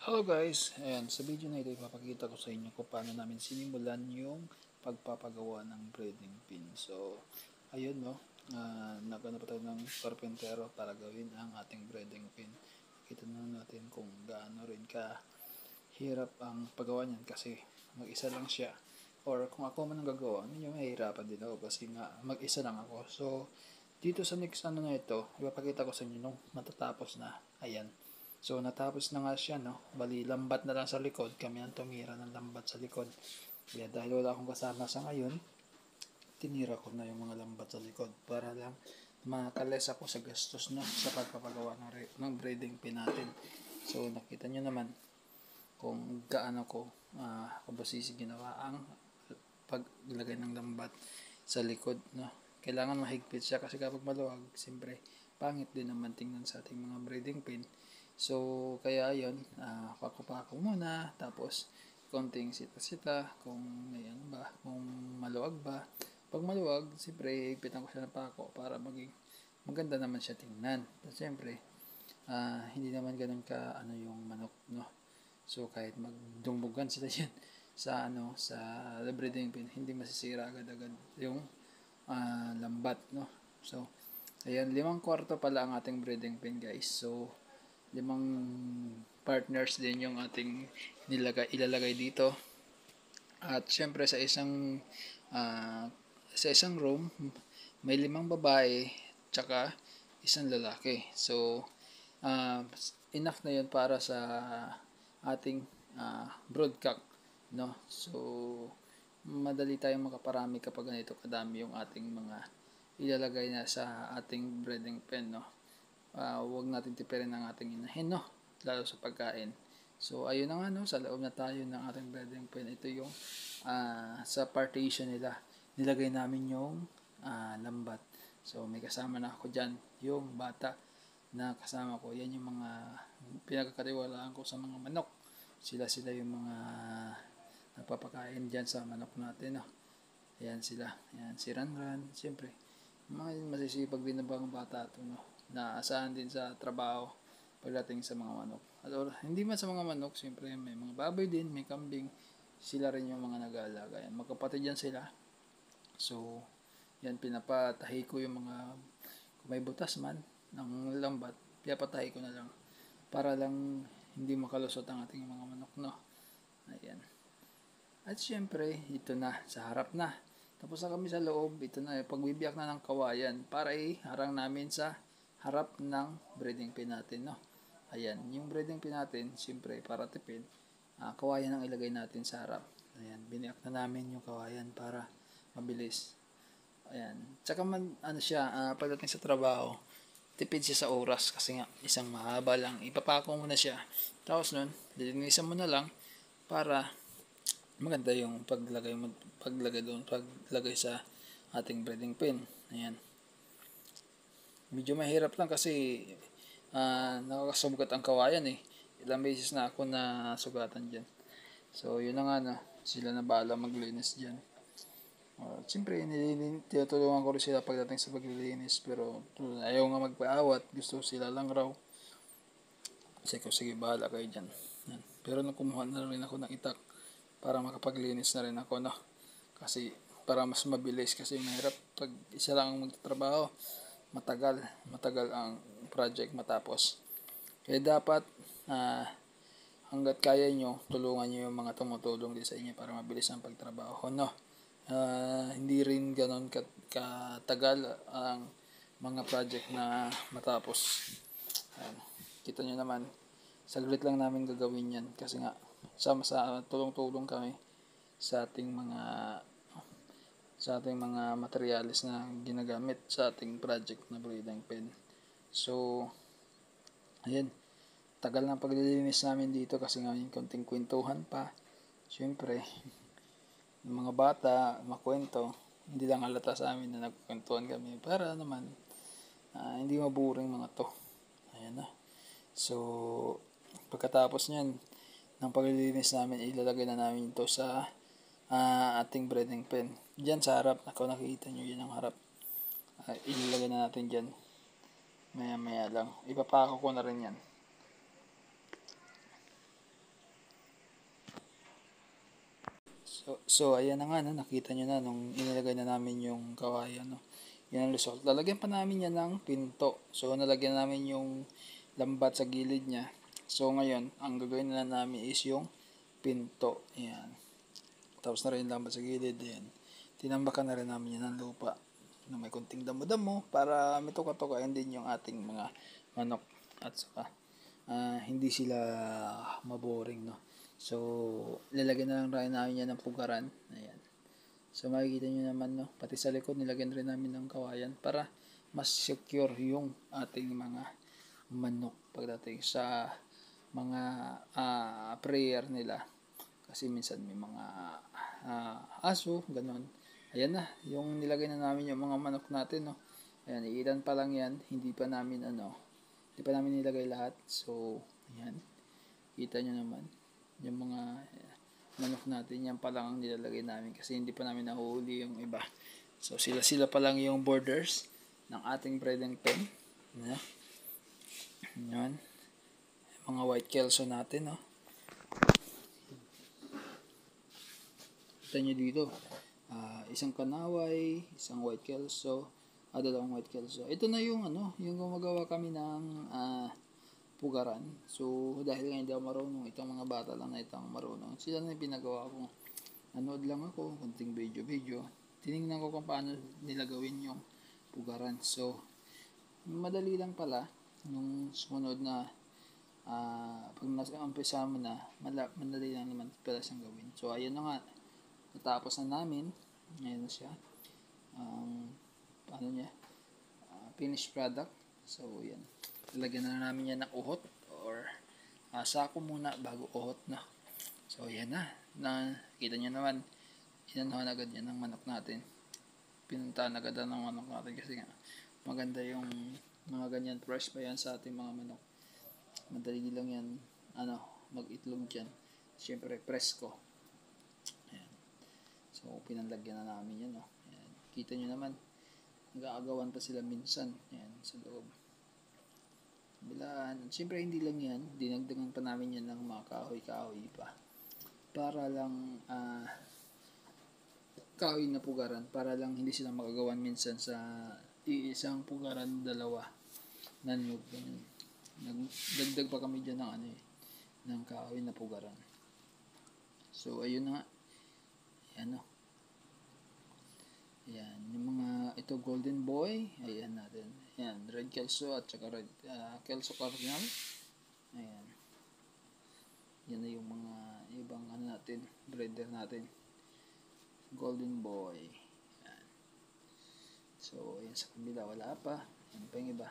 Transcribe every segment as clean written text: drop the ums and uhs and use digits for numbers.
Hello guys, and sa video na ito ipapakita ko sa inyo kung paano namin sinimulan yung pagpapagawa ng breeding pin. So, ayun no, nagano pa tayo ng karpentero para gawin ang ating breeding pin. Kita na natin kung gaano rin ka hirap ang paggawa niyan kasi mag-isa lang siya. Or kung ako man ang gagawa, medyo mahirapan din ako kasi nga mag-isa lang ako. So, dito sa next ano na ito, ipapakita ko sa inyo nung matatapos na. Ayan. So, natapos na nga siya, no? Bali, lambat na lang sa likod. Kami ang tumira ng lambat sa likod. Kaya dahil wala akong kasama sa ngayon, tinira ko na yung mga lambat sa likod para lang makales ako sa gastos na sa pagpapagawa ng breeding pin natin. So, nakita nyo naman kung gaano ko kabusisi ginawa ang paglagay ng lambat sa likod, no? Kailangan mahigpit siya kasi kapag maluwag, siyempre, pangit din naman tingnan sa ating mga breeding pin. So, kaya yun, pako-pako muna, tapos konting sita-sita, kung ayan ba, kung maluwag ba. Pag maluwag, siyempre, higpitan ko siya ng pako para maging maganda naman siya tingnan. At siyempre, hindi naman ganun ka, yung manok, no? So, kahit magdumbugan sila yan sa, sa breeding pin, hindi masisira agad-agad yung lambat, no? So, ayan, 5/4 pala ang ating breeding pin, guys. So, 5 partners din yung ating ilalagay dito. At syempre sa isang room may 5 babae tsaka isang lalaki. So enough na yun para sa ating broodcock, no? So madali tayong makaparami kapag ganito kadami yung ating mga ilalagay na sa ating breeding pen, no? Huwag natin tipirin ang ating inahin, no? Lalo sa pagkain. So, ayun na nga, no? Sa loob na tayo ng ating breeding pen. Ito yung sa partition nila. Nilagay namin yung lambat. So, may kasama na ako dyan. Yung bata na kasama ko. Yan yung mga pinagkakatiwalaan ko sa mga manok. Sila yung mga napapakain dyan sa manok natin, no? Ayan sila. Ayan, si Ranran. Siyempre, mga masisipag din na bang bata ito, no? Na asahan din sa trabaho pagdating sa mga manok. At hindi man sa mga manok, siyempre may mga baboy din, may kambing, sila rin yung mga nag-aalaga. Yan, magkapatid yan sila. So, yan, pinapatahi ko yung mga, kung may butas man ng lambat, pinapatahi ko na lang para lang hindi makalusot ang ating mga manok, no? Ayan. At siyempre, ito na, sa harap na. Tapos na kami sa loob, ito na, pagbibiyak na ng kawayan para iharang namin sa harap ng breeding pin natin, no? Ayan, yung breeding pin natin, siyempre, para tipid, kawayan ang ilagay natin sa harap. Ayan, biniyak na namin yung kawayan para mabilis. Ayan, tsaka pagdating sa trabaho, tipid siya sa oras kasi nga, isang mahaba lang, ipapako mo na siya. Tapos nun, lilinisan mo na lang para maganda yung paglagay sa ating breeding pin. Ayan. Medyo mahirap lang kasi nakakasugat ang kawayan eh. Ilang beses na ako na sugatan dyan. So yun na nga, no? Sila na bahala maglinis dyan. Siyempre tinutulungan ko rin sila pagdating sa paglilinis, pero ayaw nga magpaawat, gusto sila lang raw. Sige, bahala kayo dyan. Yan. Pero nung kumuha na rin ako ng itak para makapaglinis na rin ako, no? Kasi para mas mabilis, kasi mahirap pag isa lang ang magtatrabaho, matagal ang project matapos. Kaya dapat hanggat kaya nyo, tulungan nyo yung mga tumutulong din sa inyo para mabilis ang pagtrabaho, no? Hindi rin ganon katagal ang mga project na matapos. Kita nyo naman, saglit lang namin gagawin yan kasi nga sama tulong-tulong kami sa ating mga materials na ginagamit sa ating project na breeding pen. So, ayan, tagal ng paglilinis namin dito kasi nga yung konting kwentuhan pa. Siyempre, yung mga bata, makwento, hindi lang halata sa amin na nagkwentuhan kami para naman hindi maburing mga to. Ayan na. So, pagkatapos niyan, ng paglilinis namin, ilalagay na namin ito sa ating breading pen. Diyan sa harap, ako nakikita nyo yan ang harap. Ilalagay na natin dyan. Maya maya lang. Ipapako ko na rin yan. So ayan na nga, no? Nakita nyo na nung inilagay na namin yung kawayan. No? Yan ang result. Lalagyan pa namin yan ng pinto. So nalagyan namin yung lambat sa gilid niya. So ngayon, ang gagawin na namin is yung pinto. Ayan. Tapos na rin yung lambat sa gilid. Ayan. Tinambakan na rin namin yan ng lupa na may kunting damo-damo para may tuka-tukain din yung ating mga manok. At saka hindi sila maboring, no. So lalagyan na lang rin namin yan ng pugaran. Ayan. So makikita nyo naman, no, pati sa likod nilagyan rin namin ng kawayan para mas secure yung ating mga manok pagdating sa mga prayer nila. Kasi minsan may mga aso, ganon. Ayan na, yung nilagay na namin yung mga manok natin, no. Ayan, iilan pa lang yan, hindi pa namin nilagay lahat. So, ayan, kita nyo naman, yung mga manok natin, yan pa lang ang nilalagay namin kasi hindi pa namin nahuhuli yung iba. So, sila pa lang yung borders ng ating breeding pen. Ayan, yan, mga white kelso natin, no. Kita nyo dito, isang kanaway, isang white kelso, dalawang white kelso. Ito na yung yung gumagawa kami ng pugaran. So dahil nga hindi ako marunong, itong mga bata lang na itong marunong, sila na yung pinagawa ko. Nanood lang ako, kunting video. Tinignan ko kung paano nila gawin yung pugaran. So madali lang pala nung sumunod na pag nasa-umpisa mo na, madali lang naman pala siyang gawin. So ayun na nga, natapos na namin. Ayan na siya. Paano niya? Finished product. So, yan. Lagyan na namin yan ng uhot or sako muna bago uhot na. So, yan na. Kita nyo naman, inanahan agad yan ng manok natin. Pinuntahan agad ng manok natin kasi nga maganda yung mga ganyan. Fresh pa yan sa ating mga manok. Madali lang yan mag-itlog dyan. Siyempre, presko. So, pinanlagyan na namin yan. Ayan. Kita nyo naman, nag-aagawan pa sila minsan. Ayan, sa loob. Bilaan. Siyempre, hindi lang yan. Dinagdagan pa namin yan ng mga kahoy-kahoy pa. Para lang, kahoy na pugaran. Para lang hindi sila makagawan minsan sa iisang pugaran, dalawa. Nanyog. Nagdagdag pa kami dyan ng ng kahoy na pugaran. So, ayun na nga. Ayan, Ayan, yung mga, ito golden boy, ayan natin. Ayan, red kelso at saka red kelso cardinal. Ayan. Yan na yung mga ibang natin, breeder natin. Golden boy. Ayan. So, ayan sa kabila, wala pa. Ayan pa yung iba.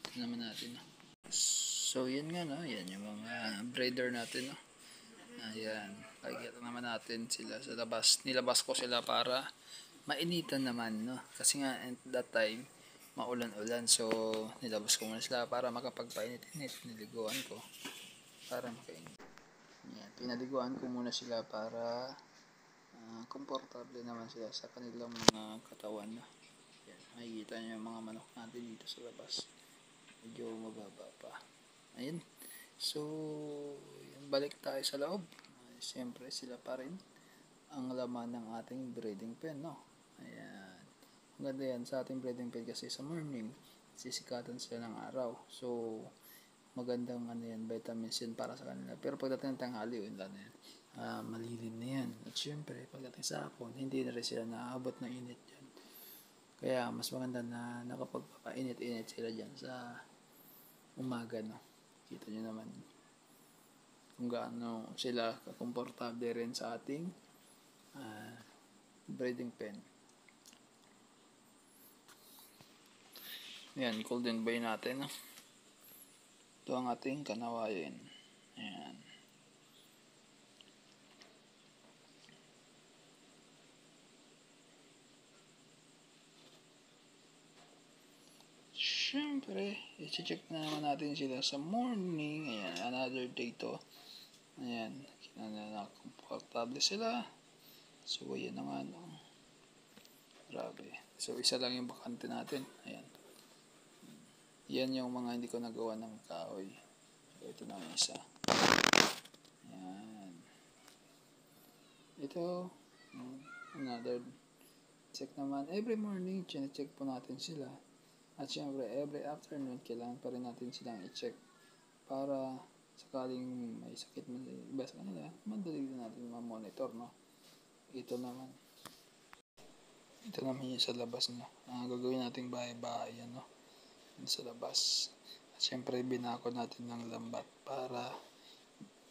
Ito naman natin. So, yan nga, no? Yan yung mga breeder natin, no? Ayan, nakikita naman natin sila sa labas. Nilabas ko sila para mainitan naman, no? Kasi nga at that time maulan-ulan, so nilabas ko muna sila para makapagpainit-init. Niliguan ko para makainit. Ayan, pinaliguan ko muna sila para komportable naman sila sa kanilang mga katawan, no? Ayan, makikita nyo yung mga manok natin dito sa labas. Medyo mababa pa. Ayan. So, balik tayo sa loob. Siyempre, sila pa rin ang laman ng ating breeding pen, no? Ayan. Maganda yan sa ating breeding pen kasi sa morning, sisikatan sila ng araw. So, magandang yan, vitamins yan para sa kanila. Pero pagdating ng tanghali, wala na yan. Malilim na yan. At siyempre, pagdating sa hapon, hindi na rin sila naaabot ng init dyan. Kaya, mas maganda na nakapagpapainit-init sila dyan sa umaga, no? Kita nyo naman kung gaano sila kakomportable rin sa ating breeding pen. Ayan, golden boy natin. Ito ang ating kanawayan. Ayan. syempre, i-check na naman natin sila sa morning. Ayan, another day to. Ayan, komportable sila. So, ayan na nga, no. Grabe. So, isa lang yung bakante natin. Ayan. Yan yung mga hindi ko nagawa ng kahoy. So, ito na yung isa. Ayan. Ito, another check naman. Every morning, check po natin sila. At syempre, every afternoon, kailangan pa rin natin silang i-check para sakaling may sakit man iba sa kanila, madali din natin ma-monitor, no? Ito naman yung sa labas, no? Gagawin nating bahay-bahay, no? Sa labas. At syempre, binako natin ng lambat para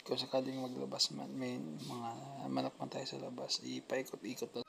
kung sakaling maglabas man, may mga manok man tayo sa labas, ipaikot-ikot na